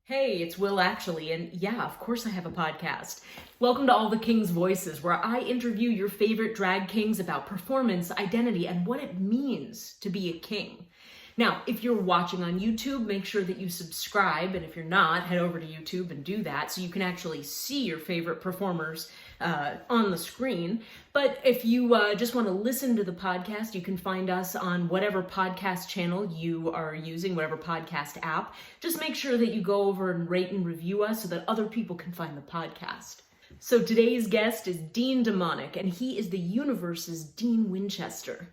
Hey, it's Will actually, and yeah, of course I have a podcast. Welcome to All the King's Voices, where I interview your favorite drag kings about performance, identity, and what it means to be a king. Now, if you're watching on YouTube, make sure that you subscribe, and if you're not, head over to YouTube and do that so you can actually see your favorite performers on the screen. But if you just want to listen to the podcast, you can find us on whatever podcast channel you are using, whatever podcast app. Just make sure that you go over and rate and review us so that other people can find the podcast. So today's guest is Dean DMonic, and he is the universe's Dean Winchester.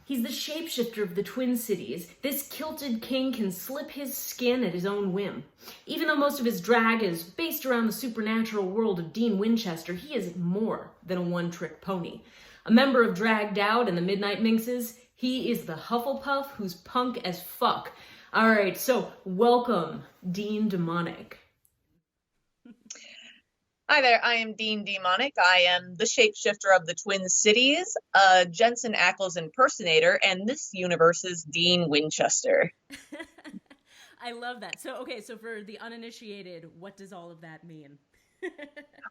He's the shapeshifter of the Twin Cities. This kilted king can slip his skin at his own whim. Even though most of his drag is based around the supernatural world of Dean Winchester, he is more than a one-trick pony. A member of Dragged Out and the Midnight Minxes, he is the Hufflepuff who's punk as fuck. All right, so welcome, Dean DMonic. Hi there, I am Dean DMonic. I am the shapeshifter of the Twin Cities, Jensen Ackles impersonator, and this universe's Dean Winchester. I love that. So for the uninitiated, what does all of that mean?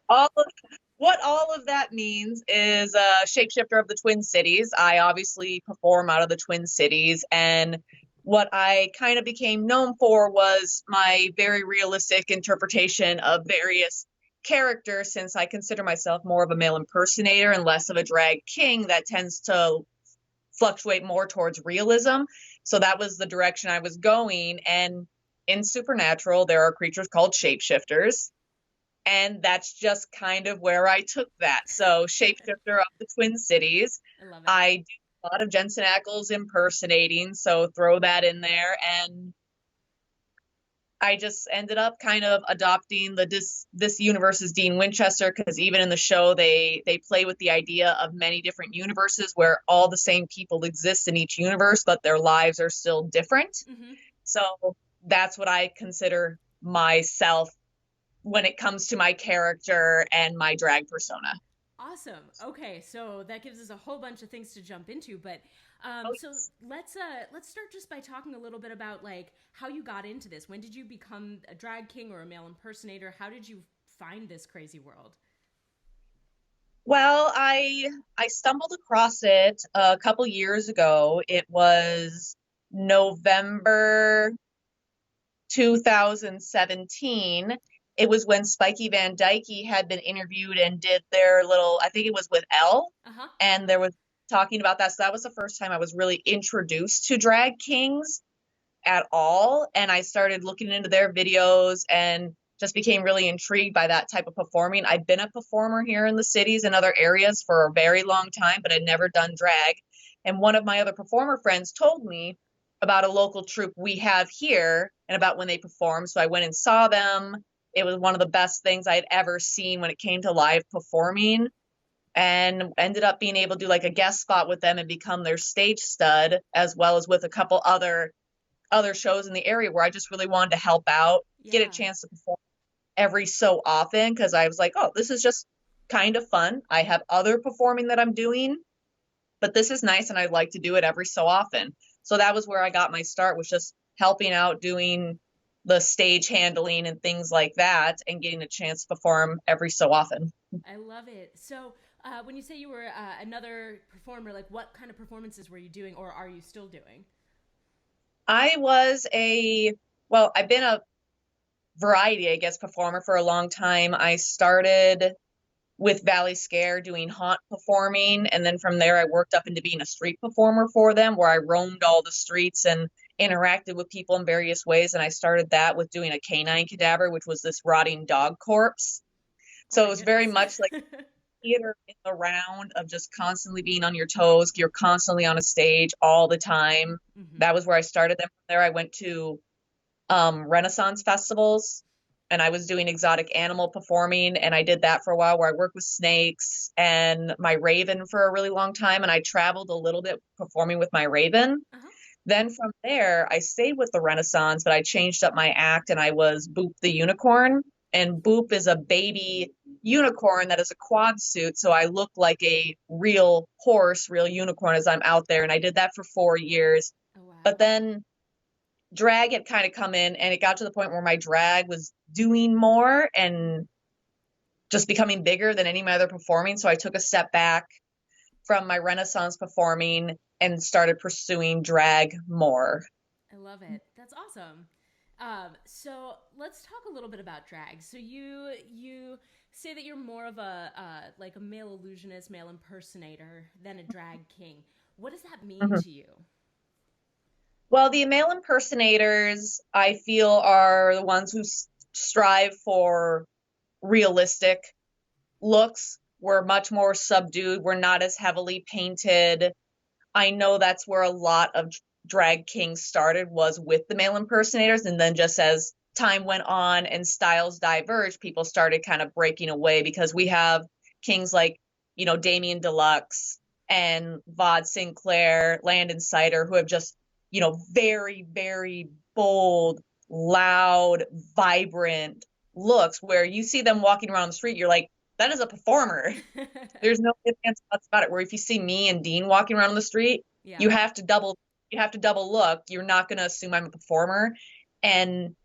What all of that means is shapeshifter of the Twin Cities. I obviously perform out of the Twin Cities, and what I kind of became known for was my very realistic interpretation of various character, since I consider myself more of a male impersonator and less of a drag king that tends to fluctuate more towards realism. So that was the direction I was going. And in Supernatural, there are creatures called shapeshifters. And that's just kind of where I took that. So shapeshifter of the Twin Cities. I love it. I do a lot of Jensen Ackles impersonating, so throw that in there. And I just ended up kind of adopting this universe's Dean Winchester, because even in the show they play with the idea of many different universes where all the same people exist in each universe, but their lives are still different. Mm-hmm. So that's what I consider myself when it comes to my character and my drag persona. Awesome. Okay, so that gives us a whole bunch of things to jump into, but so let's start just by talking a little bit about like how you got into this. When did you become a drag king or a male impersonator? How did you find this crazy world? Well, I stumbled across it a couple years ago. It was November 2017. It was when Spiky Van Dyke had been interviewed and did their little, I think it was with Elle, Uh-huh. and there was talking about that. So that was the first time I was really introduced to drag kings at all. And I started looking into their videos and just became really intrigued by that type of performing. I'd been a performer here in the cities and other areas for a very long time, but I'd never done drag. And one of my other performer friends told me about a local troupe we have here and about when they perform. So I went and saw them. It was one of the best things I'd ever seen when it came to live performing, and ended up being able to do like a guest spot with them and become their stage stud, as well as with a couple other shows in the area where I just really wanted to help out, get a chance to perform every so often, because I was like, oh, this is just kind of fun. I have other performing that I'm doing, but this is nice and I'd like to do it every so often. So that was where I got my start, was just helping out, doing the stage handling and things like that, and getting a chance to perform every so often. I love it. So when you say you were another performer, like what kind of performances were you doing or are you still doing? I've been a variety, I guess, performer for a long time. I started with Valley Scare doing haunt performing, and then from there I worked up into being a street performer for them, where I roamed all the streets and interacted with people in various ways. And I started that with doing a canine cadaver, which was this rotting dog corpse. So it was very much like theater in the round of just constantly being on your toes. You're constantly on a stage all the time. Mm-hmm. That was where I started. Then from there I went to Renaissance festivals, and I was doing exotic animal performing, and I did that for a while, where I worked with snakes and my raven for a really long time, and I traveled a little bit performing with my raven. Uh-huh. Then from there I stayed with the Renaissance, but I changed up my act and I was Boop the unicorn. And Boop is a baby unicorn that is a quad suit, so I look like a real horse, real unicorn as I'm out there, and I did that for 4 years. Oh, wow. But then drag had kind of come in, and it got to the point where my drag was doing more and just becoming bigger than any of my other performing. So I took a step back from my Renaissance performing and started pursuing drag more. I love it. That's awesome. So let's talk a little bit about drag. So you say that you're more of a like a male illusionist, male impersonator than a drag king. What does that mean Mhm. to you? Well, the male impersonators, I feel, are the ones who strive for realistic looks. We're much more subdued. We're not as heavily painted. I know that's where a lot of drag kings started, was with the male impersonators. And then just as time went on and styles diverged, people started kind of breaking away, because we have kings like, Damien Deluxe and Vaude Sinclair, Landon Cider, who have just, very, very bold, loud, vibrant looks where you see them walking around the street, you're like, that is a performer. There's no ifs, ands, or buts about it. Where if you see me and Dean walking around on the street, Yeah. you have to double look. You're not going to assume I'm a performer. And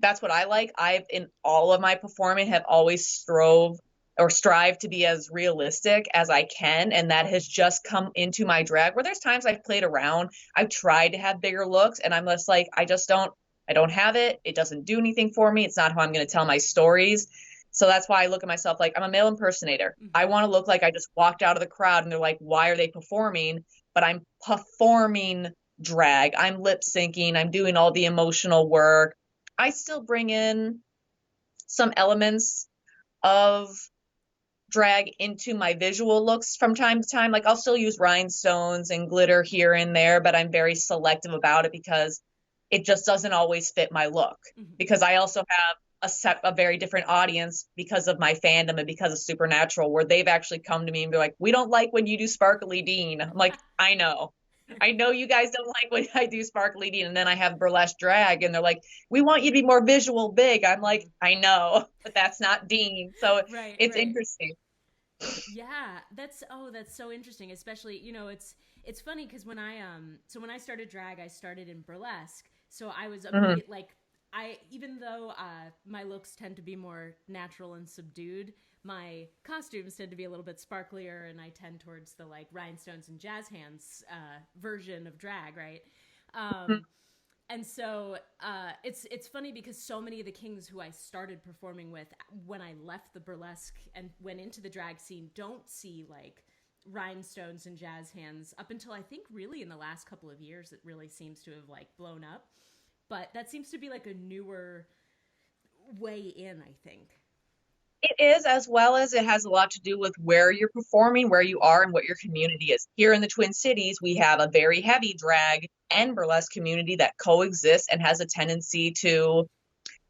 that's what I like. I've, in all of my performing, have always strive to be as realistic as I can. And that has just come into my drag, where there's times I've played around. I've tried to have bigger looks, and I'm just like, I don't have it. It doesn't do anything for me. It's not how I'm going to tell my stories. So that's why I look at myself like I'm a male impersonator. I want to look like I just walked out of the crowd and they're like, why are they performing? But I'm performing drag. I'm lip syncing. I'm doing all the emotional work. I still bring in some elements of drag into my visual looks from time to time. Like I'll still use rhinestones and glitter here and there, but I'm very selective about it because it just doesn't always fit my look. Because I also have a very different audience because of my fandom and because of Supernatural, where they've actually come to me and be like, we don't like when you do sparkly Dean. I'm like, I know you guys don't like when I do sparkly Dean. And then I have burlesque drag and they're like, we want you to be more visual big. I'm like, I know, but that's not Dean. So Right, it's right. interesting. Yeah, that's so interesting. Especially, it's funny because when I started drag, I started in burlesque. So I was Mhm. immediate like even though my looks tend to be more natural and subdued, my costumes tend to be a little bit sparklier, and I tend towards the like rhinestones and jazz hands version of drag, right? Um, and so it's funny because so many of the kings who I started performing with when I left the burlesque and went into the drag scene don't see like rhinestones and jazz hands up until I think really in the last couple of years it really seems to have like blown up. But that seems to be like a newer way in, I think. It is, as well as it has a lot to do with where you're performing, where you are, and what your community is. Here in the Twin Cities, we have a very heavy drag and burlesque community that coexists and has a tendency to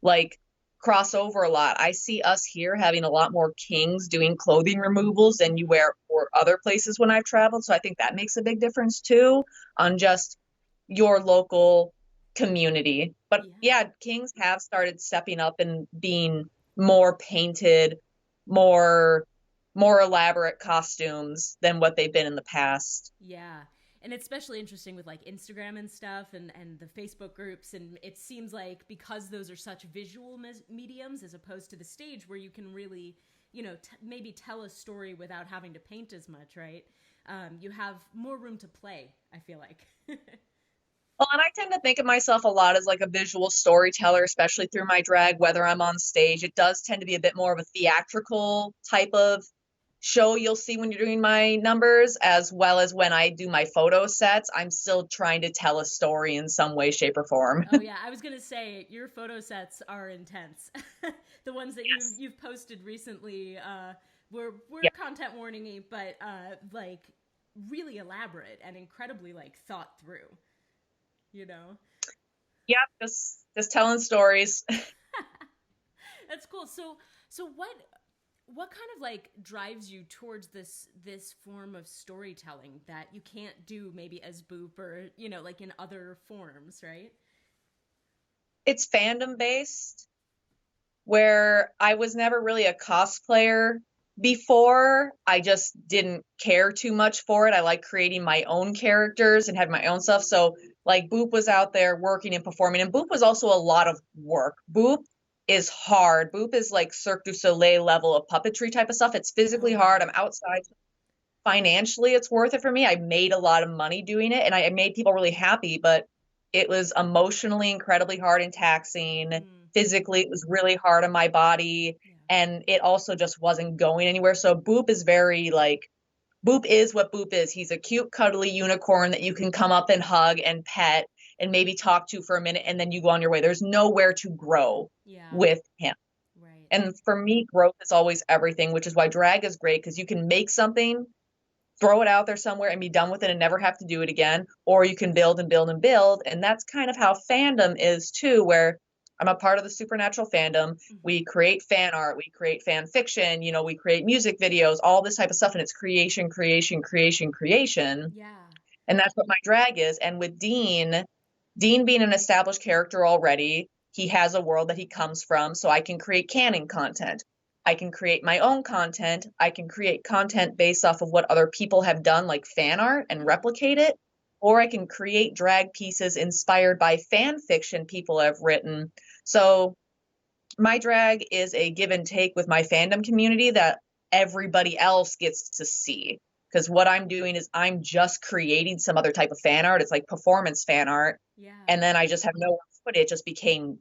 like cross over a lot. I see us here having a lot more kings doing clothing removals than you wear or other places when I've traveled. So I think that makes a big difference too on just your local community. But Yeah. yeah, kings have started stepping up and being more painted, more more elaborate costumes than what they've been in the past. Yeah. And it's especially interesting with like Instagram and stuff and the Facebook groups. And it seems like because those are such visual mediums as opposed to the stage where you can really, maybe tell a story without having to paint as much, right? You have more room to play, I feel like. Well, and I tend to think of myself a lot as like a visual storyteller, especially through my drag, whether I'm on stage. It does tend to be a bit more of a theatrical type of show you'll see when you're doing my numbers, as well as when I do my photo sets. I'm still trying to tell a story in some way, shape, or form. Oh yeah, I was gonna say your photo sets are intense. The ones that Yes. you've posted recently were Yeah. content warningy, but like really elaborate and incredibly like thought through. You know, Yep. Just telling stories. that's cool. So what kind of like drives you towards this form of storytelling that you can't do maybe as Boop or like in other forms, right? It's fandom based, where I was never really a cosplayer before. I just didn't care too much for it. I like creating my own characters and have my own stuff. So Like Boop was out there working and performing, and Boop was also a lot of work. Boop is hard. Boop is like Cirque du Soleil level of puppetry type of stuff. It's physically hard. I'm outside. Financially, it's worth it for me. I made a lot of money doing it, and I made people really happy, but it was emotionally incredibly hard and taxing. Physically, it was really hard on my body, and it also just wasn't going anywhere. So Boop is very like, Boop is what Boop is. He's a cute, cuddly unicorn that you can come up and hug and pet and maybe talk to for a minute, and then you go on your way. There's nowhere to grow with him. Right. And for me, growth is always everything, which is why drag is great, because you can make something, throw it out there somewhere and be done with it and never have to do it again, or you can build and build and build. And that's kind of how fandom is too, where I'm a part of the Supernatural fandom. We create fan art, we create fan fiction, you know, we create music videos, all this type of stuff, and it's creation, creation, creation, creation. Yeah. And that's what my drag is. And with Dean being an established character already, he has a world that he comes from, so I can create canon content. I can create my own content. I can create content based off of what other people have done, like fan art, and replicate it. Or I can create drag pieces inspired by fan fiction people have written. So my drag is a give and take with my fandom community that everybody else gets to see. Because what I'm doing is I'm just creating some other type of fan art. It's like performance fan art. Yeah. And then I just have nowhere to put it.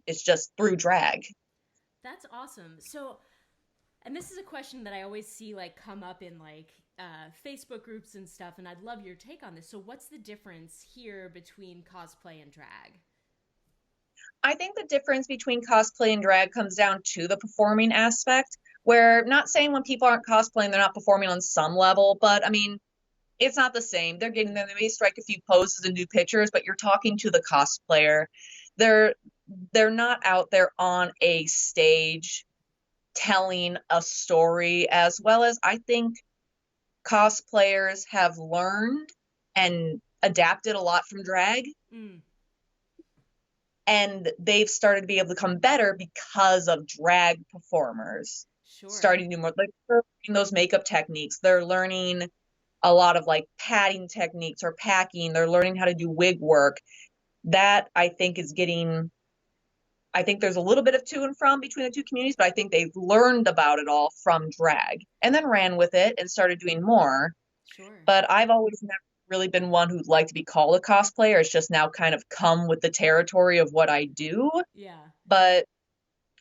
It's just through drag. That's awesome. So, and this is a question that I always see like come up in like Facebook groups and stuff, and I'd love your take on this. So what's the difference here between cosplay and drag? I think the difference between cosplay and drag comes down to the performing aspect, where not saying when people aren't cosplaying, they're not performing on some level, but I mean, it's not the same. They're getting there. They may strike a few poses and do pictures, but you're talking to the cosplayer. They're not out there on a stage telling a story, as well as I think cosplayers have learned and adapted a lot from drag. And they've started to be able to come better because of drag performers. Starting to do more, like they're learning those makeup techniques. They're learning a lot of like padding techniques or packing. They're learning how to do wig work. That I think I think there's a little bit of to and from between the two communities, but I think they've learned about it all from drag and then ran with it and started doing more. But I've always never really been one who'd like to be called a cosplayer. It's just now kind of come with the territory of what I do. Yeah. But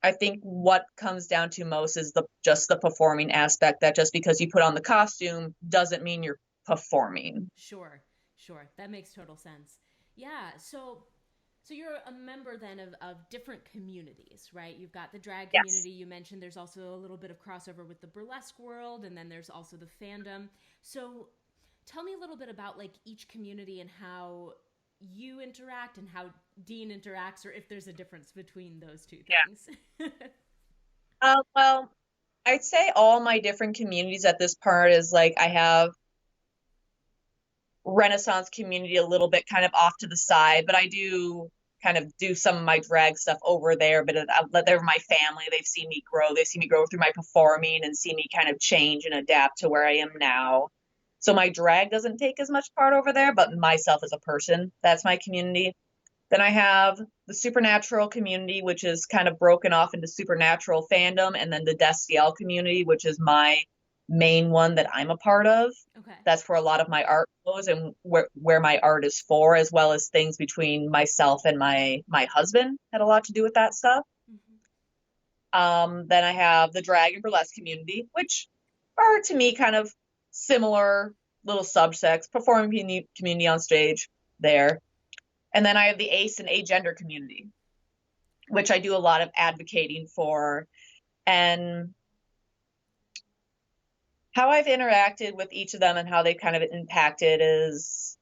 I think what comes down to most is just the performing aspect, that just because you put on the costume doesn't mean you're performing. Sure. That makes total sense. Yeah. So you're a member then of different communities, right? You've got the drag community. You mentioned there's also a little bit of crossover with the burlesque world, and then there's also the fandom. So tell me a little bit about like each community and how you interact and how Dean interacts, or if there's a difference between those two things. Well, I'd say all my different communities at this part is like I have Renaissance community a little bit kind of off to the side, but I do kind of do some of my drag stuff over there, but they're my family. They've seen me grow. They see me grow through my performing and see me kind of change and adapt to where I am now. So my drag doesn't take as much part over there, but myself as a person, that's my community. Then I have the Supernatural community, which is kind of broken off into Supernatural fandom, and then the Destiel community, which is my main one that I'm a part of. Okay. That's where a lot of my art goes and where my art is for, as well as things between myself and my husband had a lot to do with that stuff. Then I have the drag and burlesque community, which are to me kind of similar little subsects, performing community on stage there. And then I have the ace and agender community, which I do a lot of advocating for. And how I've interacted with each of them and how they kind of impacted is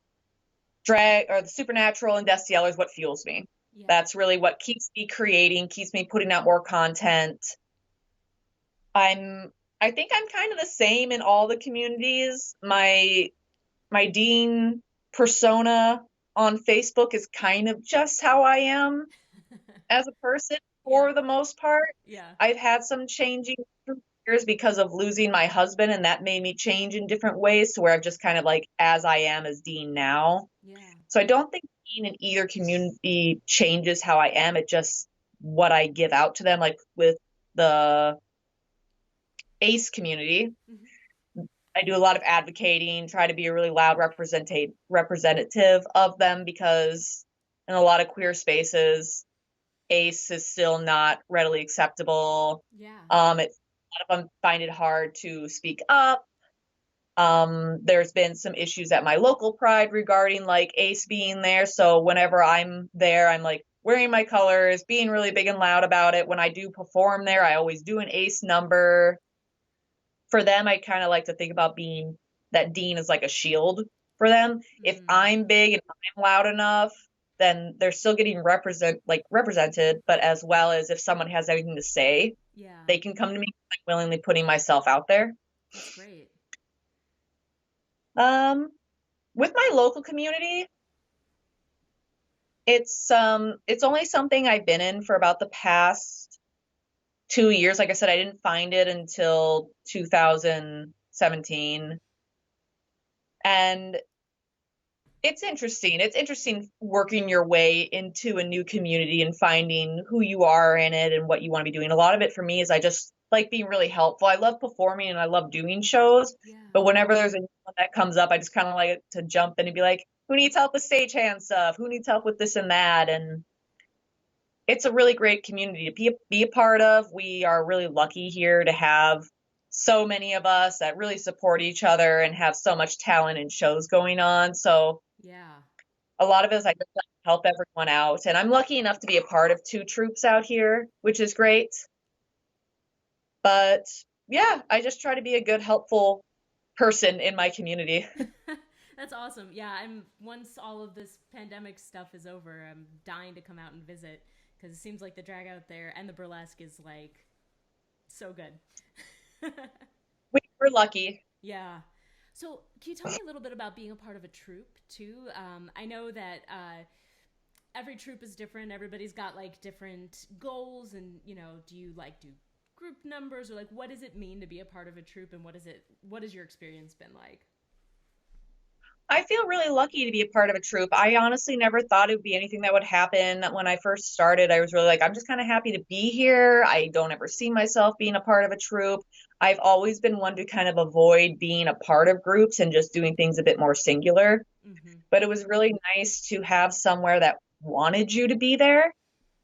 drag, or the Supernatural and Destiel is what fuels me. Yeah. That's really what keeps me creating, keeps me putting out more content. I think I'm kind of the same in all the communities. My Dean persona on Facebook is kind of just how I am as a person for the most part. Yeah. I've had some changing through years because of losing my husband, and that made me change in different ways to where I'm just kind of like as I am as Dean now. Yeah. So I don't think being in either community changes how I am. It just what I give out to them. Like with the ACE community, I do a lot of advocating, try to be a really loud representative of them, because in a lot of queer spaces, ACE is still not readily acceptable. Yeah. A lot of them find it hard to speak up. There's been some issues at my local pride regarding like ACE being there. So whenever I'm there, I'm like wearing my colors, being really big and loud about it. When I do perform there, I always do an ACE number. For them, I kind of like to think about being that Dean is like a shield for them. If I'm big and I'm loud enough, then they're still getting represented, but as well as if someone has anything to say, they can come to me, like willingly putting myself out there. That's great. With my local community, it's only something I've been in for about the past 2 years. Like I said, I didn't find it until 2017. And it's interesting. It's interesting working your way into a new community and finding who you are in it and what you want to be doing. A lot of it for me is I just like being really helpful. I love performing and I love doing shows. But whenever there's a new one that comes up, I just kind of like to jump in and be like, who needs help with stagehand stuff? Who needs help with this and that? And it's a really great community to be a part of. We are really lucky here to have so many of us that really support each other and have so much talent and shows going on. So a lot of it is I just like to help everyone out. And I'm lucky enough to be a part of 2 troupes out here, which is great. But yeah, I just try to be a good, helpful person in my community. That's awesome. Yeah, once all of this pandemic stuff is over, I'm dying to come out and visit, because it seems like the drag out there and the burlesque is like so good. We're lucky. Yeah. So can you tell me a little bit about being a part of a troupe too? I know that every troupe is different. Everybody's got like different goals, and do you like do group numbers, or like what does it mean to be a part of a troupe, and what has your experience been like? I feel really lucky to be a part of a troupe. I honestly never thought it would be anything that would happen. When I first started, I was really like, I'm just kind of happy to be here. I don't ever see myself being a part of a troupe. I've always been one to kind of avoid being a part of groups and just doing things a bit more singular. But it was really nice to have somewhere that wanted you to be there.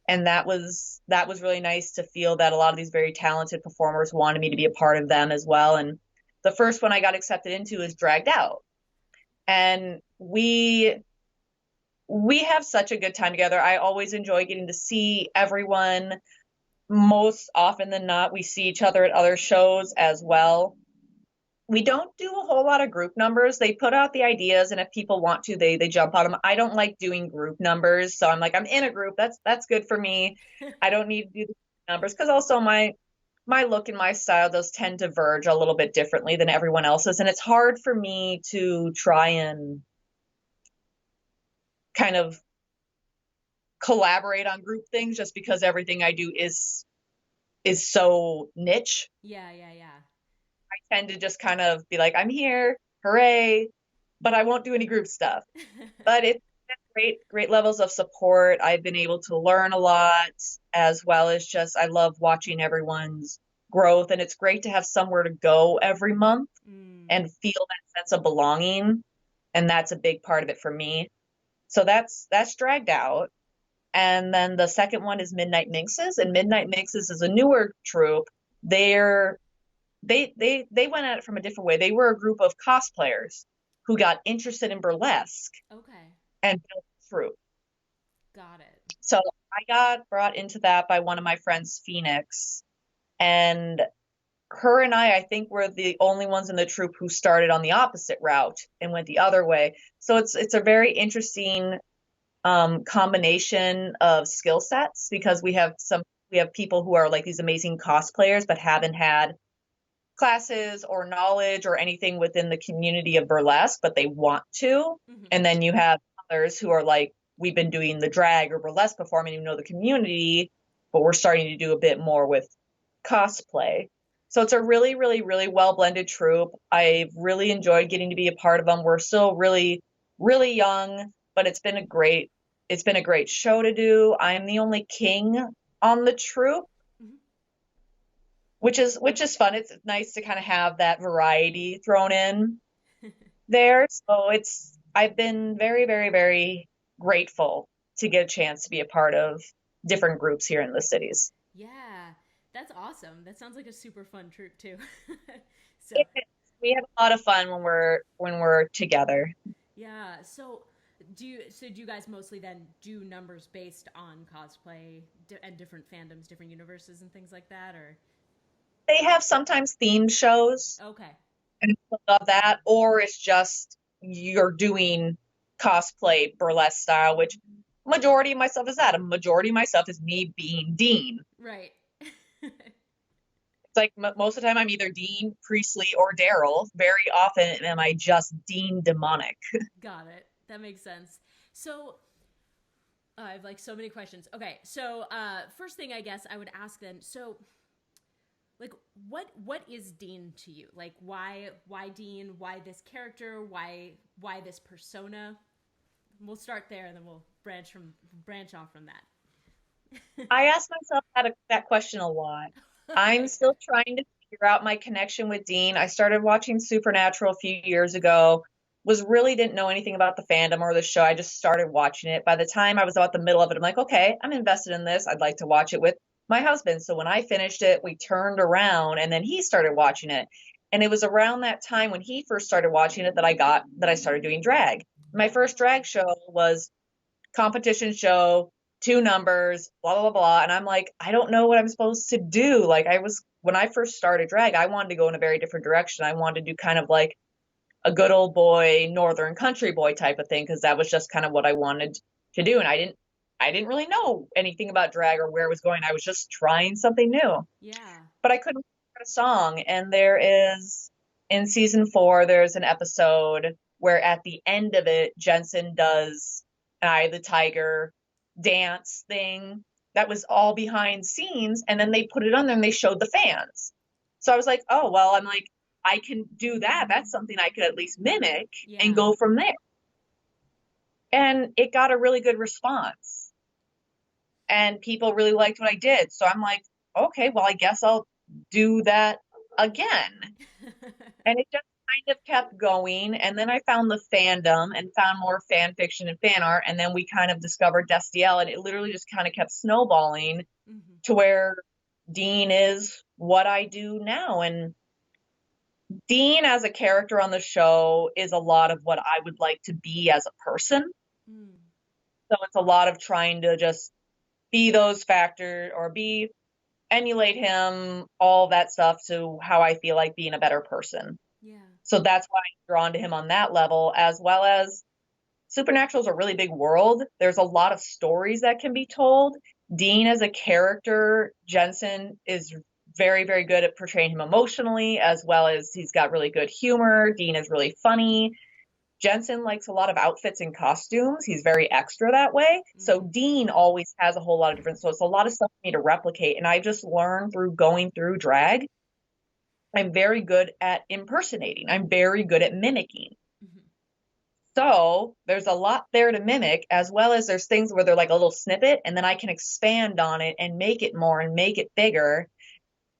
And that was really nice to feel that a lot of these very talented performers wanted me to be a part of them as well. And the first one I got accepted into is Dragged Out. And we have such a good time together. I always enjoy getting to see everyone. Most often than not, we see each other at other shows as well. We don't do a whole lot of group numbers. They put out the ideas, and if people want to, they jump on them. I don't like doing group numbers, so I'm like, I'm in a group. That's good for me. I don't need to do the numbers, because also my look and my style does tend to verge a little bit differently than everyone else's. And it's hard for me to try and kind of collaborate on group things just because everything I do is so niche. Yeah. I tend to just kind of be like, I'm here, hooray, but I won't do any group stuff. But it's great levels of support. I've been able to learn a lot, as well as just I love watching everyone's growth, and it's great to have somewhere to go every month and feel that sense of belonging, and that's a big part of it for me. So that's Dragged Out. And then the second one is Midnight Minxes, and Midnight Minxes is a newer troupe. They went at it from a different way. They were a group of cosplayers who got interested in burlesque. And built a troupe. Got it. So I got brought into that by one of my friends, Phoenix, and her and I think were the only ones in the troupe who started on the opposite route and went the other way. So it's a very interesting combination of skill sets, because we have people who are like these amazing cosplayers but haven't had classes or knowledge or anything within the community of burlesque, but they want to. And then you have others who are like, we've been doing the drag or burlesque performing, even though the community, but we're starting to do a bit more with cosplay. So it's a really, really, really well blended troupe. I've really enjoyed getting to be a part of them. We're still really, really young. but it's been a great show to do. I'm the only king on the troupe, Mhm. which is fun. It's nice to kind of have that variety thrown in there. So I've been very, very, very grateful to get a chance to be a part of different groups here in the cities. Yeah, that's awesome. That sounds like a super fun troop too. So, It is. We have a lot of fun when we're together. yeah. So do you guys mostly then do numbers based on cosplay and different fandoms, different universes and things like that, or They have sometimes themed shows okay. and stuff of that, or it's just you're doing cosplay burlesque style, which majority of my stuff is that. A majority of my stuff is me being Dean. Right. It's like most of the time I'm either Dean, Priestley, or Daryl. Very often am I just Dean DMonic. Got it. That makes sense. So, I have like so many questions. Okay, so first thing I guess I would ask then. So, like, what is Dean to you? Like, why Dean? Why this character? Why this persona? We'll start there, and then we'll branch off from that. I ask myself that question a lot. I'm Okay, still trying to figure out my connection with Dean. I started watching Supernatural a few years ago. Was really didn't know anything about the fandom or the show. I just started watching it. By the time I was about the middle of it, I'm like, okay, I'm invested in this. I'd like to watch it with my husband. So when I finished it, we turned around and then he started watching it. And it was around that time when he first started watching it that I started doing drag. My first drag show was competition show, two numbers, blah, blah, blah, blah. And I'm like, I don't know what I'm supposed to do. Like when I first started drag, I wanted to go in a very different direction. I wanted to do kind of like a good old boy, northern country boy type of thing, because that was just kind of what I wanted to do. And I didn't really know anything about drag or where it was going. I was just trying something new, yeah. but I couldn't write a song. And in season 4, there's an episode where at the end of it, Jensen does Eye of the Tiger dance thing that was all behind scenes. And then they put it on there and they showed the fans. So I was like, oh, well, I'm like, I can do that. That's something I could at least mimic and Yeah. go from there. And it got a really good response. And people really liked what I did. So I'm like, okay, well, I guess I'll do that again. And it just kind of kept going. And then I found the fandom and found more fan fiction and fan art. And then we kind of discovered Destiel, and it literally just kind of kept snowballing Hmm. to where Dean is what I do now. And Dean as a character on the show is a lot of what I would like to be as a person. Mm. So it's a lot of trying to just be those factors or emulate him, all that stuff to how I feel like being a better person. Yeah. So that's why I'm drawn to him on that level, as well as Supernatural is a really big world. There's a lot of stories that can be told. Dean as a character, Jensen is very, very good at portraying him emotionally, as well as he's got really good humor. Dean is really funny. Jensen likes a lot of outfits and costumes. He's very extra that way. So Mm. Dean always has a whole lot of different, so it's a lot of stuff for me to replicate. And I just learned through going through drag. I'm very good at impersonating. I'm very good at mimicking. Hmm. So there's a lot there to mimic, as well as there's things where they're like a little snippet, and then I can expand on it and make it more and make it bigger.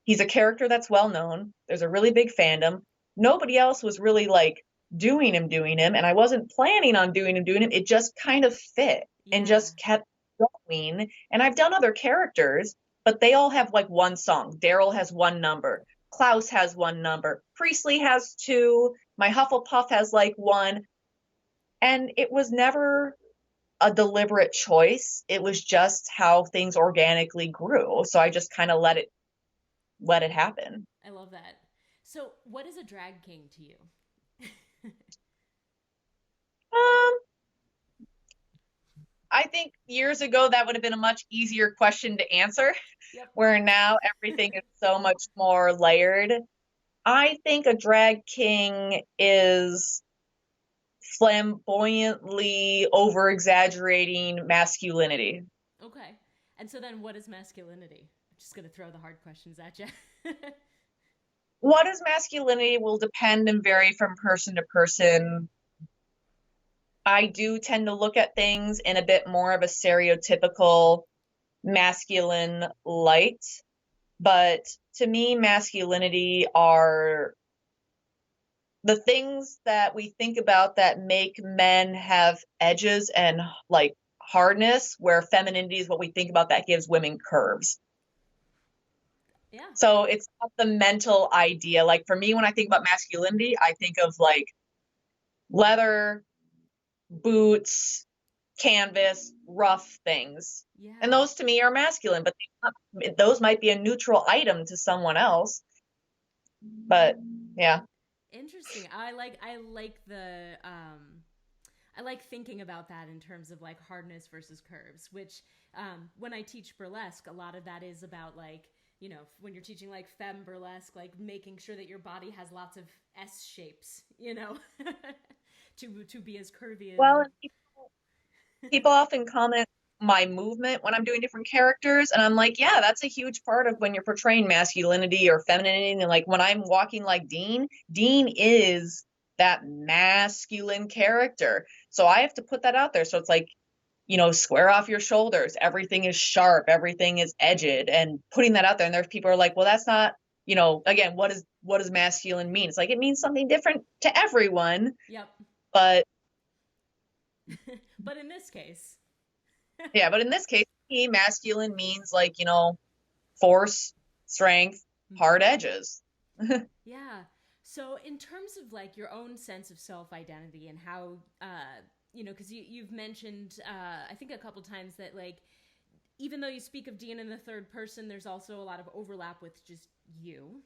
He's a character that's well known. There's a really big fandom. Nobody else was really like doing him, and I wasn't planning on doing him. It just kind of fit and Yeah. just kept going. And I've done other characters, but they all have like one song. Daryl has one number. Klaus has one number. Priestley has two. My Hufflepuff has like one. And it was never a deliberate choice. It was just how things organically grew. So I just kind of let it happen. I love that. So, what is a drag king to you? Um, I think years ago that would have been a much easier question to answer, Yep. where now everything is so much more layered. I think a drag king is flamboyantly over exaggerating masculinity. Okay. And so then what is masculinity? I'm just going to throw the hard questions at you. What is masculinity will depend and vary from person to person. I do tend to look at things in a bit more of a stereotypical masculine light, but to me, masculinity are the things that we think about that make men have edges and like hardness, where femininity is what we think about that gives women curves. Yeah. So it's not the mental idea. Like for me, when I think about masculinity, I think of like leather, boots, canvas, rough things. And Yeah. those to me are masculine, but those might be a neutral item to someone else. But yeah. Interesting. I like thinking about that in terms of like hardness versus curves, which when I teach burlesque, a lot of that is about like, you know, when you're teaching like femme burlesque, like making sure that your body has lots of S shapes, you know, to be as curvy Well, and and people often comment my movement when I'm doing different characters, and I'm like, yeah, that's a huge part of when you're portraying masculinity or femininity. And like when I'm walking like Dean, Dean is that masculine character. So I have to put that out there. So it's like, you know, square off your shoulders. Everything is sharp, everything is edged, and putting that out there. And there's people are like, well, that's not, you know, again, what does masculine mean? It's like it means something different to everyone, yep. but But in this case, yeah, but in this case, masculine means like, you know, force, strength, hard edges. yeah. So in terms of like your own sense of self identity and how, you know, because you've mentioned, I think a couple times that like even though you speak of Dean in the third person, there's also a lot of overlap with just you.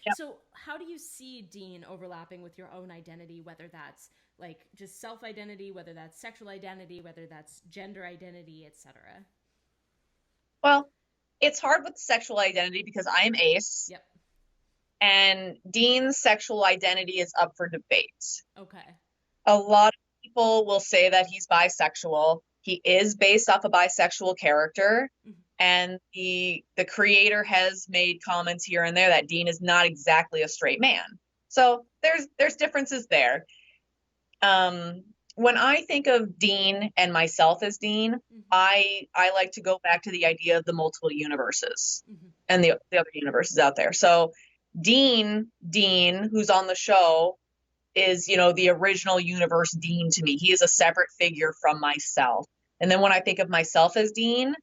Yep. So, how do you see Dean overlapping with your own identity, whether that's like just self identity, whether that's sexual identity, whether that's gender identity, etc.? Well, it's hard with sexual identity because I am ace, Yep. and Dean's sexual identity is up for debate. Okay. A lot of people will say that he's bisexual. He is based off a bisexual character, Mm-hmm. and the creator has made comments here and there that Dean is not exactly a straight man. So there's differences there. When I think of Dean and myself as Dean, Mm-hmm. I like to go back to the idea of the multiple universes Mm-hmm. and the other universes out there. So Dean, who's on the show, is, you know, the original universe Dean to me. He is a separate figure from myself. And then when I think of myself as Dean,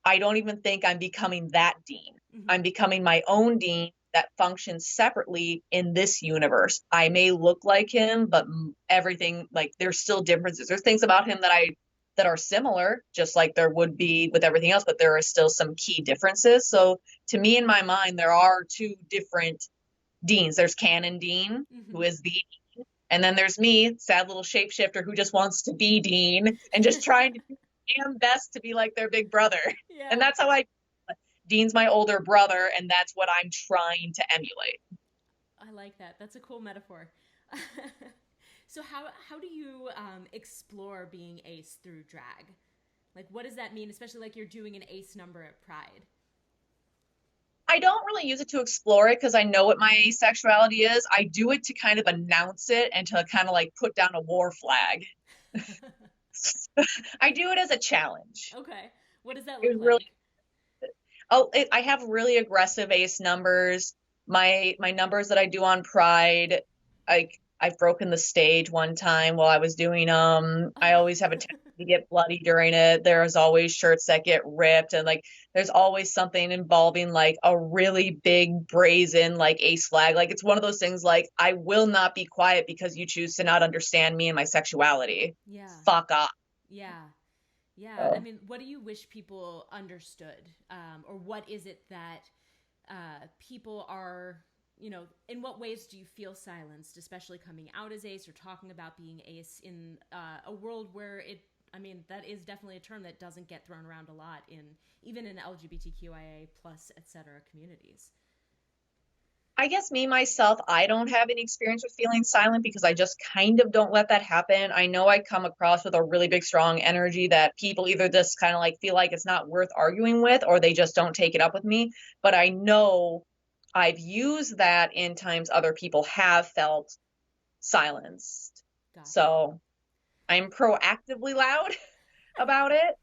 I don't even think I'm becoming that Dean. Mm-hmm. I'm becoming my own Dean that functions separately in this universe. I may look like him, but everything, like, there's still differences. There's things about him that are similar, just like there would be with everything else, but there are still some key differences. So to me, in my mind, there are two different Deans. There's Canon Dean, Mm-hmm. who is the Dean, and then there's me, sad little shapeshifter who just wants to be Dean and just trying to do damn best to be like their big brother. Yeah. And that's how Dean's my older brother, and that's what I'm trying to emulate. I like that. That's a cool metaphor. So how do you explore being ace through drag? Like, what does that mean, especially like you're doing an ace number at Pride? I don't really use it to explore it because I know what my asexuality is. I do it to kind of announce it and to kind of like put down a war flag. I do it as a challenge. Okay. What does that It look like? really, I have really aggressive ace numbers. My numbers that I do on Pride, I've broken the stage one time while I was doing I always have a tendency to get bloody during it. There's always shirts that get ripped, and like there's always something involving like a really big brazen like ace flag. Like it's one of those things like I will not be quiet because you choose to not understand me and my sexuality. Yeah. Fuck off. Yeah. Yeah. I mean, what do you wish people understood? Or what is it that people are, you know, in what ways do you feel silenced, especially coming out as ace or talking about being ace in a world where I mean, that is definitely a term that doesn't get thrown around a lot even in LGBTQIA plus, et cetera, communities. I guess me, myself, I don't have any experience with feeling silent because I just kind of don't let that happen. I know I come across with a really big, strong energy that people either just kind of like feel like it's not worth arguing with or they just don't take it up with me. But I know I've used that in times other people have felt silenced. Gotcha. So I'm proactively loud about it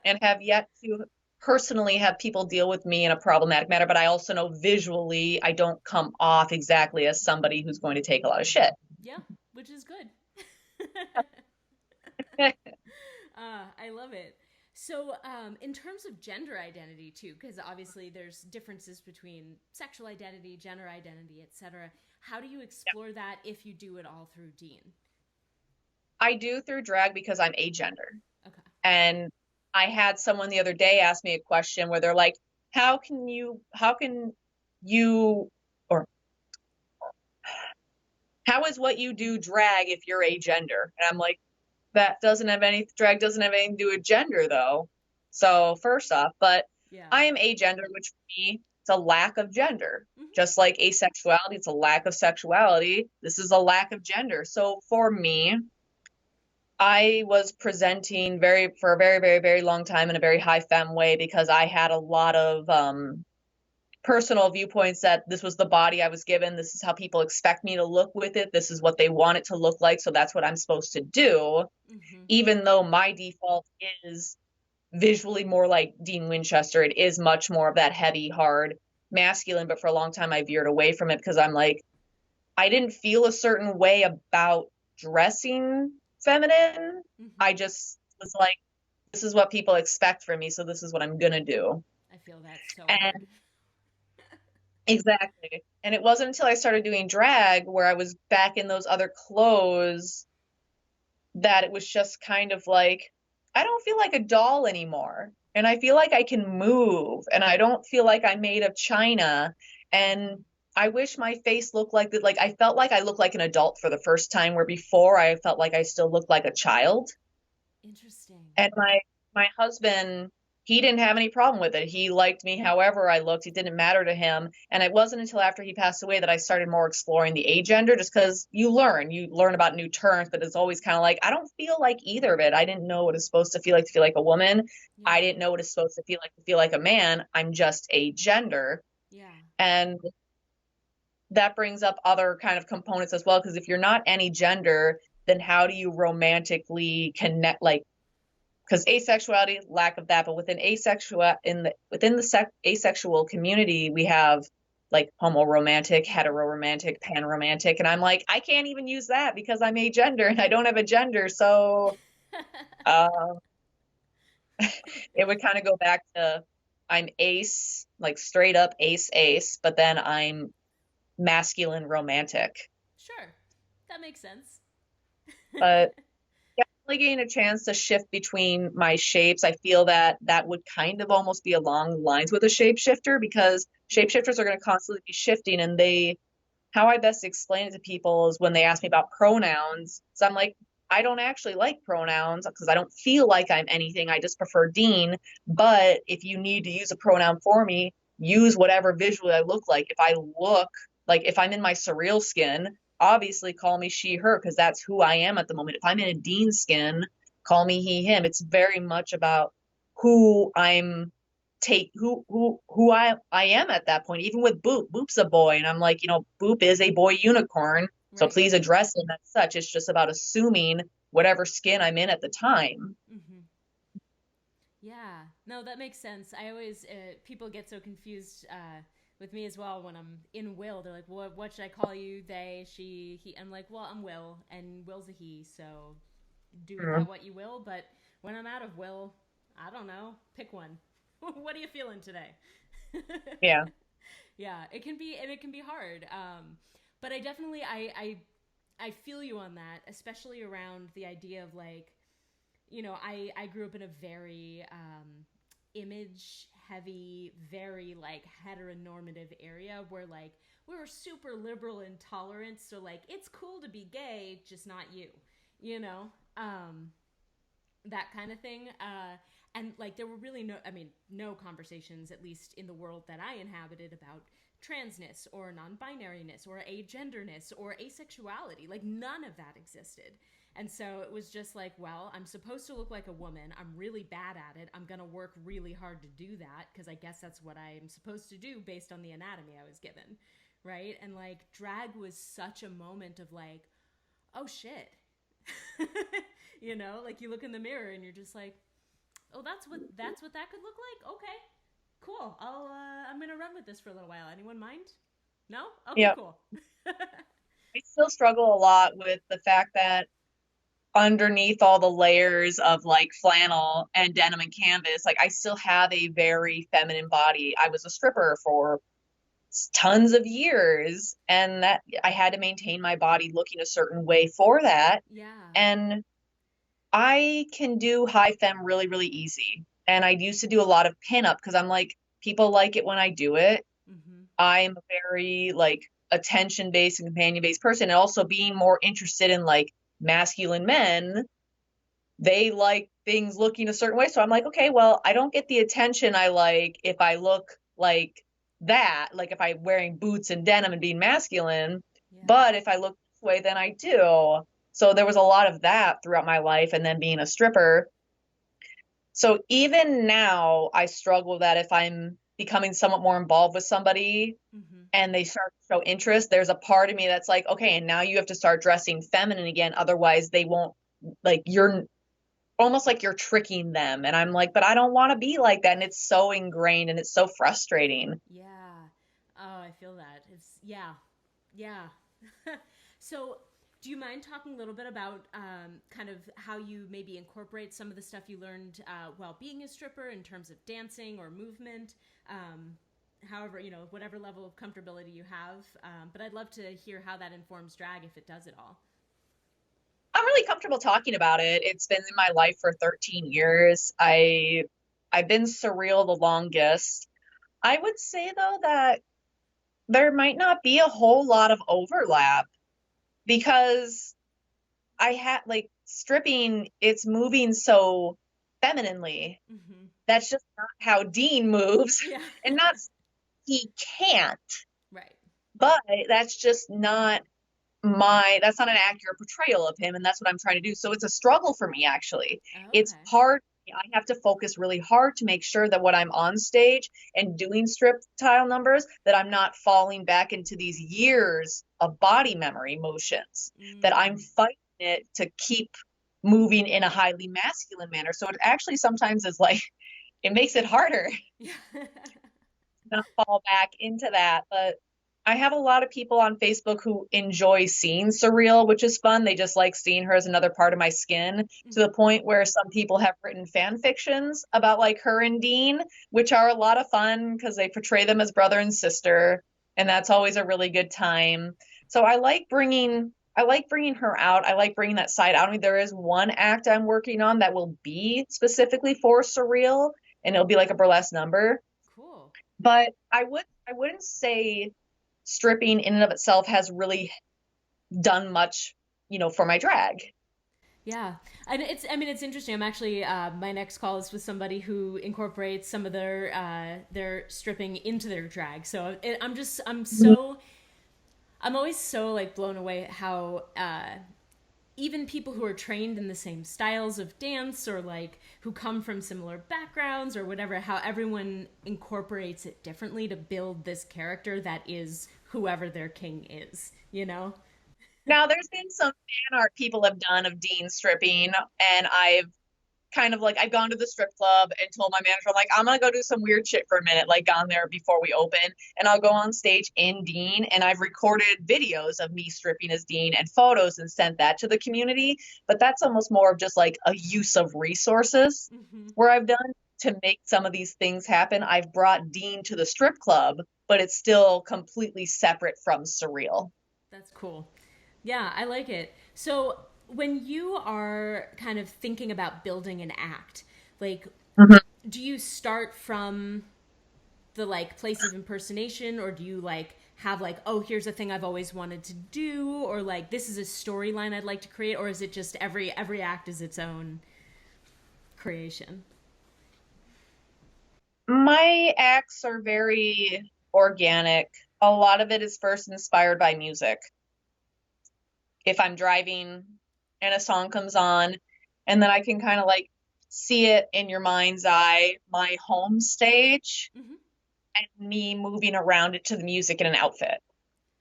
and have yet to personally have people deal with me in a problematic manner. But I also know visually I don't come off exactly as somebody who's going to take a lot of shit. Yeah, which is good. I love it. So, in terms of gender identity too, because obviously there's differences between sexual identity, gender identity, etc. How do you explore that if you do it all through Dean? I do through drag because I'm agender. Okay. And I had someone the other day ask me a question where they're like, how can you, or how is what you do drag if you're agender? And I'm like, drag doesn't have anything to do with gender though. So first off, but Yeah. I am agender, which for me, it's a lack of gender. Mm-hmm. Just like asexuality, it's a lack of sexuality. This is a lack of gender. So for me, I was presenting for a very, very, very long time in a very high femme way because I had a lot of personal viewpoints that this was the body I was given. This is how people expect me to look with it. This is what they want it to look like. So that's what I'm supposed to do. Mm-hmm. Even though my default is visually more like Dean Winchester, it is much more of that heavy, hard masculine. But for a long time, I veered away from it because I'm like, I didn't feel a certain way about dressing feminine. Mm-hmm. I just was like, this is what people expect from me, so this is what I'm gonna do. I feel that so And hard. exactly. And it wasn't until I started doing drag where I was back in those other clothes that it was just kind of like, I don't feel like a doll anymore. And I feel like I can move, and I don't feel like I'm made of china. And I wish my face looked like that. Like I felt like I looked like an adult for the first time, where before I felt like I still looked like a child. Interesting. And my husband, he didn't have any problem with it. He liked me however I looked. It didn't matter to him. And it wasn't until after he passed away that I started more exploring the agender, just because you learn about new terms, but it's always kind of like, I don't feel like either of it. I didn't know what it's supposed to feel like a woman. Yeah. I didn't know what it's supposed to feel like a man. I'm just a gender. Yeah. And that brings up other kind of components as well, because if you're not any gender, then how do you romantically connect? Like, because asexuality, lack of that, but within asexual community, we have like homoromantic, heteroromantic, panromantic, and I'm like, I can't even use that because I'm agender and I don't have a gender, so uh, it would kind of go back to I'm ace, like straight up ace, but then I'm masculine romantic. Sure. That makes sense. But definitely getting a chance to shift between my shapes. I feel that that would kind of almost be along the lines with a shapeshifter, because shapeshifters are going to constantly be shifting, and how I best explain it to people is when they ask me about pronouns. So I'm like, I don't actually like pronouns because I don't feel like I'm anything. I just prefer Dean. But if you need to use a pronoun for me, use whatever visually I look like. If I look like, if I'm in my surreal skin, obviously call me she, her, because that's who I am at the moment. If I'm in a Dean skin, call me he, him. It's very much about who I'm who I am at that point. Even with Boop's a boy, and I'm like, Boop is a boy unicorn, so Right. please address him as such. It's just about assuming whatever skin I'm in at the time. Mm-hmm. Yeah. No, that makes sense. I always people get so confused with me as well when I'm in Will. They're like, what should I call you? They, she, he. I'm like, well, I'm Will, and Will's a he, so do with that what you will. But when I'm out of Will, I don't know. Pick one. What are you feeling today? Yeah. Yeah, it can be hard. But I definitely I feel you on that, especially around the idea of like, I grew up in a very image heavy, very like heteronormative area where like we were super liberal and tolerant, so like it's cool to be gay, just not you, you know? That kind of thing. And like there were really no conversations, at least in the world that I inhabited, about transness or non-binariness or agenderness or asexuality. Like none of that existed. And so it was just like, well, I'm supposed to look like a woman. I'm really bad at it. I'm going to work really hard to do that because I guess that's what I'm supposed to do based on the anatomy I was given. Right? And like drag was such a moment of like, oh shit. You know, like you look in the mirror and you're just like, oh, that's what that could look like. Okay, cool. I'm gonna run with this for a little while. Anyone mind? No? Okay, Yeah. cool. I still struggle a lot with the fact that underneath all the layers of like flannel and denim and canvas, like I still have a very feminine body. I was a stripper for tons of years, and that I had to maintain my body looking a certain way for that. Yeah. And I can do high femme really, really easy. And I used to do a lot of pinup because I'm like, people like it when I do it. Mm-hmm. I'm a very like attention based and companion based person. And also being more interested in like masculine men, they like things looking a certain way. So I'm like, okay, well, I don't get the attention I like if I look like that, like if I'm wearing boots and denim and being masculine. Yeah. But if I look this way, then I do. So there was a lot of that throughout my life, and then being a stripper. So even now, I struggle with that if I'm becoming somewhat more involved with somebody Mm-hmm. and they start to show interest, there's a part of me that's like, okay, and now you have to start dressing feminine again. Otherwise, they won't, like, you're almost like you're tricking them. And I'm like, but I don't want to be like that. And it's so ingrained and it's so frustrating. Yeah. Oh, I feel that. It's yeah. Yeah. So, do you mind talking a little bit about kind of how you maybe incorporate some of the stuff you learned while being a stripper in terms of dancing or movement? However, you know, whatever level of comfortability you have. But I'd love to hear how that informs drag if it does at all. I'm really comfortable talking about it. It's been in my life for 13 years. I've been surreal the longest. I would say though that there might not be a whole lot of overlap because I had like stripping, it's moving so femininely. Mm-hmm. That's just not how Dean moves. Yeah. And not he can't, Right. but that's just not that's not an accurate portrayal of him, and that's what I'm trying to do. So it's a struggle for me actually. Oh, It's okay. hard. I have to focus really hard to make sure that when I'm on stage and doing strip tile numbers, that I'm not falling back into these years of body memory motions, that I'm Mm. fighting it to keep moving in a highly masculine manner. So it actually sometimes is like, it makes it harder Yeah. to not fall back into that. But I have a lot of people on Facebook who enjoy seeing Surreal, which is fun. They just like seeing her as another part of my skin, to the Mm-hmm. point where some people have written fan fictions about like her and Dean, which are a lot of fun because they portray them as brother and sister, and that's always a really good time. So I like bringing her out. I like bringing that side out. I mean, there is one act I'm working on that will be specifically for Surreal, and it'll be like a burlesque number. Cool. But I wouldn't say stripping in and of itself has really done much, for my drag. Yeah, and it's interesting. I'm actually my next call is with somebody who incorporates some of their stripping into their drag. So I'm always so like blown away how even people who are trained in the same styles of dance or like who come from similar backgrounds or whatever, how everyone incorporates it differently to build this character that is whoever their king is. You know? Now, there's been some fan art people have done of Dean stripping, and I've kind of like I've gone to the strip club and told my manager, I'm like, I'm gonna go do some weird shit for a minute, like gone there before we open, and I'll go on stage in Dean, and I've recorded videos of me stripping as Dean and photos and sent that to the community. But that's almost more of just like a use of resources Mm-hmm. where I've done to make some of these things happen. I've brought Dean to the strip club, but it's still completely separate from Surreal. That's cool. Yeah, I like it. So, when you are kind of thinking about building an act, like, Mhm. do you start from the like place of impersonation, or do you like have like, oh, here's a thing I've always wanted to do, or like this is a storyline I'd like to create, or is it just every act is its own creation? My acts are very organic. A lot of it is first inspired by music. If I'm driving and a song comes on, and then I can kind of like see it in your mind's eye, my home stage, Mm-hmm. and me moving around it to the music in an outfit.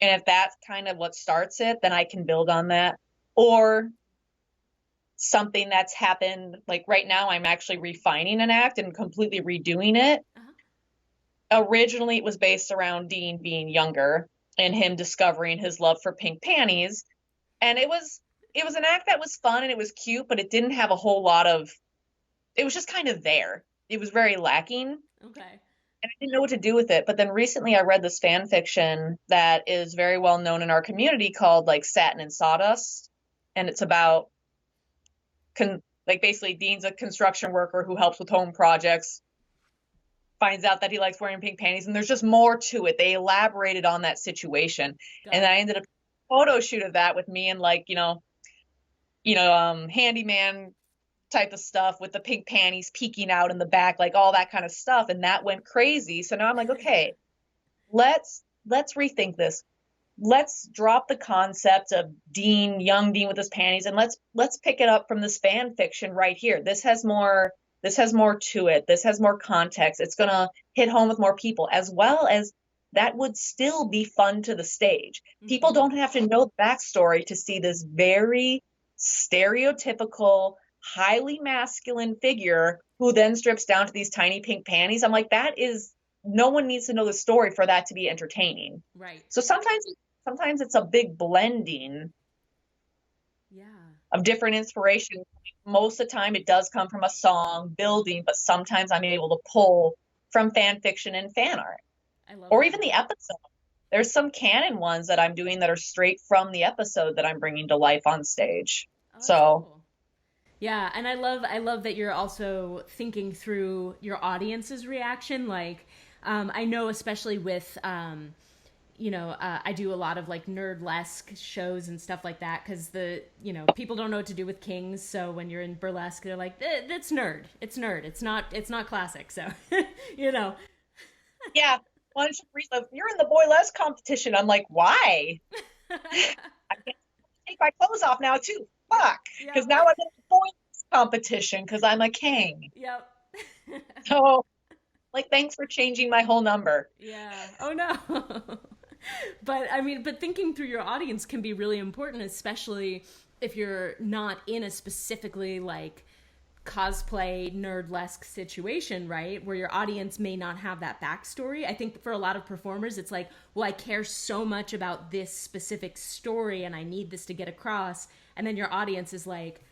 And if that's kind of what starts it, then I can build on that. Or something that's happened. Like right now, I'm actually refining an act and completely redoing it. Originally, it was based around Dean being younger and him discovering his love for pink panties. And it was an act that was fun and it was cute, but it didn't have a whole lot of, it was just kind of there. It was very lacking. Okay. And I didn't know what to do with it. But then recently I read this fan fiction that is very well known in our community called like Satin and Sawdust. And it's about like basically Dean's a construction worker who helps with home projects, finds out that he likes wearing pink panties, and there's just more to it. They elaborated on that situation. And I ended up photo shoot of that with me and like, handyman type of stuff with the pink panties peeking out in the back, like all that kind of stuff. And that went crazy. So now I'm like, okay, let's rethink this. Let's drop the concept of young Dean with his panties, and let's pick it up from this fan fiction right here. This has more to it. This has more context. It's going to hit home with more people, as well as that would still be fun to the stage. People don't have to know the backstory to see this very stereotypical, highly masculine figure who then strips down to these tiny pink panties. I'm like, no one needs to know the story for that to be entertaining. Right. So sometimes it's a big blending of different inspirations. Most of the time it does come from a song building, but sometimes I'm able to pull from fan fiction and fan art. Or even the episode. There's some canon ones that I'm doing that are straight from the episode that I'm bringing to life on stage. Cool. Yeah, and I love that you're also thinking through your audience's reaction. Like, I know especially with, I do a lot of like nerdlesque shows and stuff like that because people don't know what to do with kings. So when you're in burlesque, they're like, it's nerd. It's nerd. It's not classic. So, Yeah. Why don't you're in the boylesque competition? I'm like, why? I can't take my clothes off now too. Fuck. Because now I'm in the boylesque competition because I'm a king. Yep. So, like, thanks for changing my whole number. Yeah. Oh no. But thinking through your audience can be really important, especially if you're not in a specifically like cosplay nerdlesque situation, right, where your audience may not have that backstory. I think for a lot of performers it's like, well, I care so much about this specific story and I need this to get across, and then your audience is like,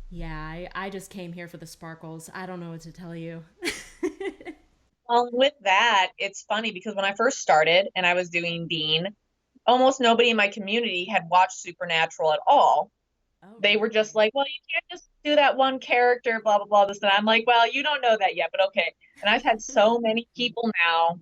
yeah, I just came here for the sparkles, I don't know what to tell you. Well, with that, it's funny because when I first started and I was doing Dean, almost nobody in my community had watched Supernatural at all. They were just like, well, you can't just do that one character, blah, blah, blah, this and that. I'm like, well, you don't know that yet, but okay. And I've had so many people now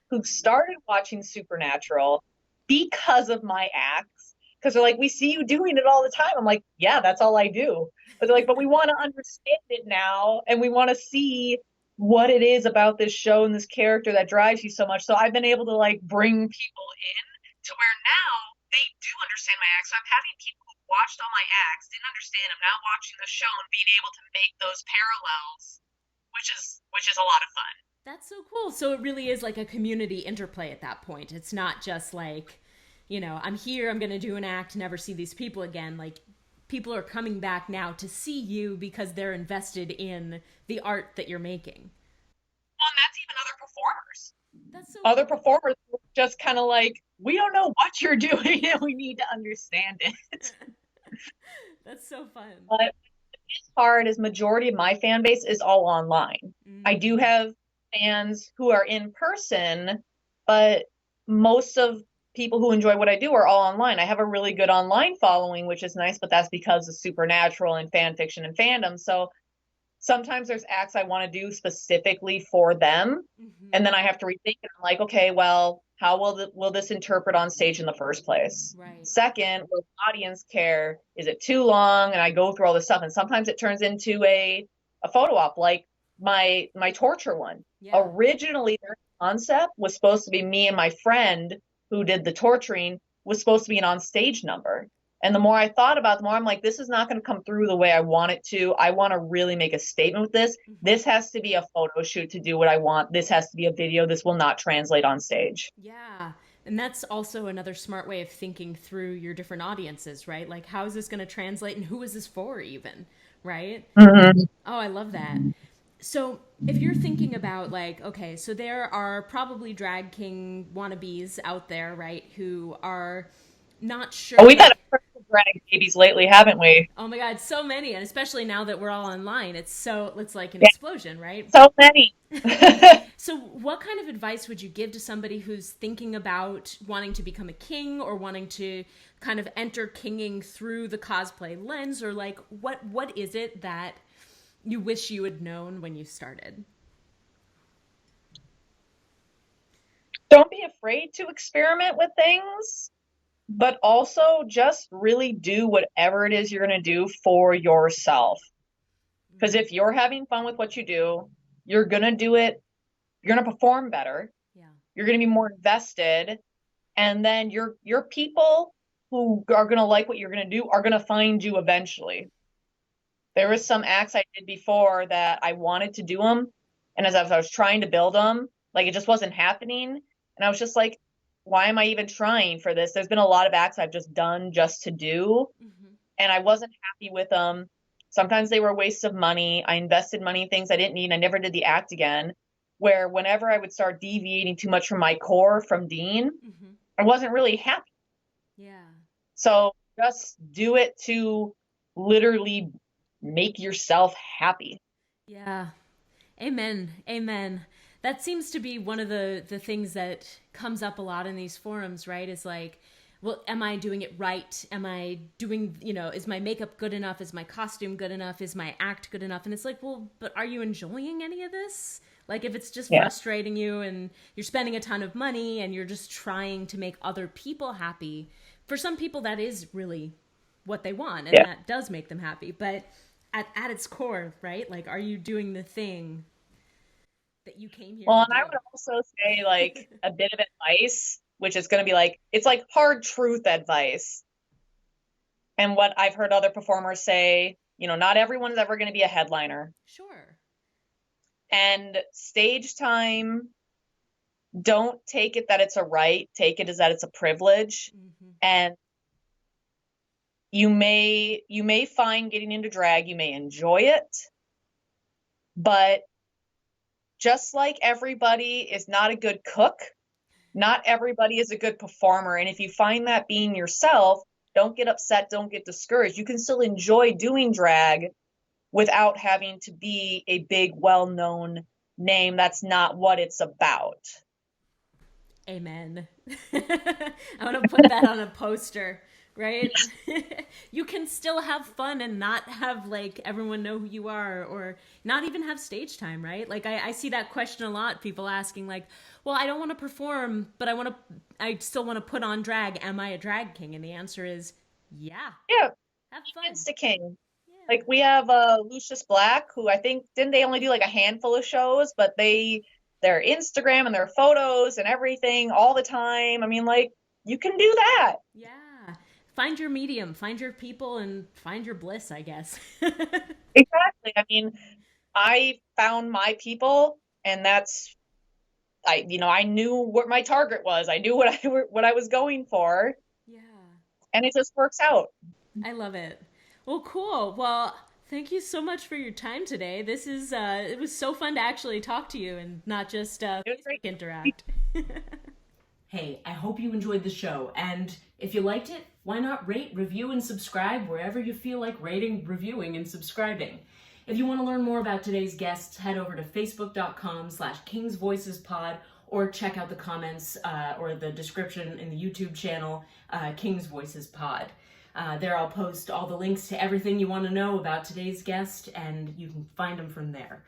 who've started watching Supernatural because of my acts. Because they're like, we see you doing it all the time. I'm like, yeah, that's all I do. But they're like, but we want to understand it now. And we want to see what it is about this show and this character that drives you so much. So I've been able to like bring people in to where now they do understand my acts. So I'm having people who watched all my acts, didn't understand them, now watching the show and being able to make those parallels, which is a lot of fun. That's so cool. So it really is like a community interplay at that point. It's not just like, I'm here, I'm going to do an act, never see these people again. Like, people are coming back now to see you because they're invested in the art that you're making. Well, and that's even other performers. That's so other cool. Performers just kind of like, we don't know what you're doing and we need to understand it. That's so fun. But it's hard as majority of my fan base is all online. I do have fans who are in person, but most of people who enjoy what I do are all online. I have a really good online following, which is nice, but that's because of Supernatural and fan fiction and fandom. So sometimes there's acts I want to do specifically for them. And then I have to rethink it. I'm like, okay, well, how will this interpret on stage in the first place? Right. Second, will the audience care? Is it too long? And I go through all this stuff. And sometimes it turns into a photo op, like my torture one. Yeah. Originally, their concept was supposed to be me and my friend who did the torturing was supposed to be an on-stage number. And the more I thought about it, the more I'm like, this is not going to come through the way I want it to. I want to really make a statement with this. This has to be a photo shoot to do what I want. This has to be a video. This will not translate on stage. Yeah. And that's also another smart way of thinking through your different audiences, right? Like, how is this going to translate and who is this for, even? Right? Mhm. Oh, I love that. So, if you're thinking about, like, okay, so there are probably drag king wannabes out there, right, who are not Oh, sure, we've had like, a couple drag babies lately, haven't we? oh my God, so many. And especially now that we're all online, it's like an Yeah, explosion, right? so many. So, what kind of advice would you give to somebody who's thinking about wanting to become a king or wanting to kind of enter kinging through the cosplay lens, or like what is it that you wish you had known when you started? Don't be afraid to experiment with things, but also just really do whatever it is you're going to do for yourself. Because if you're having fun with what you do, you're going to do it, you're going to perform better, Yeah. you're going to be more invested, and then your people who are going to like what you're going to do are going to find you eventually. There was some acts I did before that I wanted to do them, and as I was trying to build them, like it just wasn't happening, and I was just like, why am I even trying for this? There's been a lot of acts I've just done just to do, Mm-hmm. and I wasn't happy with them. Sometimes they were a waste of money. I invested money in things I didn't need. I never did the act again. Where whenever I would start deviating too much from my core from Dean, Mm-hmm. I wasn't really happy. Yeah. So just do it to literally make yourself happy. Yeah. Amen. Amen. That seems to be one of the things that comes up a lot in these forums, right? Is like, well, am I doing it right? Am I doing, is my makeup good enough? Is my costume good enough? Is my act good enough? And it's like, well, but are you enjoying any of this? Like, if it's just Yeah. frustrating you and you're spending a ton of money and you're just trying to make other people happy, for some people that is really what they want and Yeah. that does make them happy. But at its core, right? Like, are you doing the thing that you came here Well, to and I do? would also say like a bit of advice, which is going to be like, it's like hard truth advice. And what I've heard other performers say, not everyone is ever going to be a headliner. Sure. And stage time, don't take it that it's a right, take it as that it's a privilege. Mm-hmm. And you may find getting into drag, you may enjoy it, but just like everybody is not a good cook, not everybody is a good performer. And if you find that being yourself, don't get upset, don't get discouraged. You can still enjoy doing drag without having to be a big, well-known name. That's not what it's about. Amen. I want to put that on a poster, right? You can still have fun and not have like everyone know who you are or not even have stage time, right? Like I see that question a lot, people asking like, well, I don't want to perform, but I still want to put on drag. Am I a drag king? And the answer is yeah. Yeah, Have be fun. Insta King. Yeah. Like we have Lucius Black, who I think didn't they only do like a handful of shows, but their Instagram and their photos and everything all the time. I mean, like you can do that. Yeah. Find your medium, find your people, and find your bliss, I guess. Exactly. I mean, I found my people, and I knew what my target was. I knew what I was going for, Yeah. and it just works out. I love it. Well, cool. Well, thank you so much for your time today. It was so fun to actually talk to you and not just It was Facebook great. interact. Hey, I hope you enjoyed the show, and if you liked it, why not rate, review, and subscribe wherever you feel like rating, reviewing, and subscribing. If you want to learn more about today's guests, head over to facebook.com/kingsvoicespod or check out the comments or the description in the YouTube channel, King's Voices Pod. There I'll post all the links to everything you want to know about today's guest, and you can find them from there.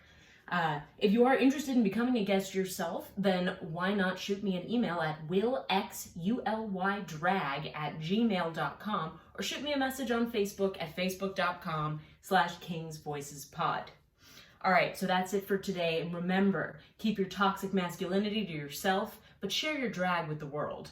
If you are interested in becoming a guest yourself, then why not shoot me an email at willxullydrag@gmail.com or shoot me a message on Facebook at facebook.com/kingsvoicespod. All right, so that's it for today. And remember, keep your toxic masculinity to yourself, but share your drag with the world.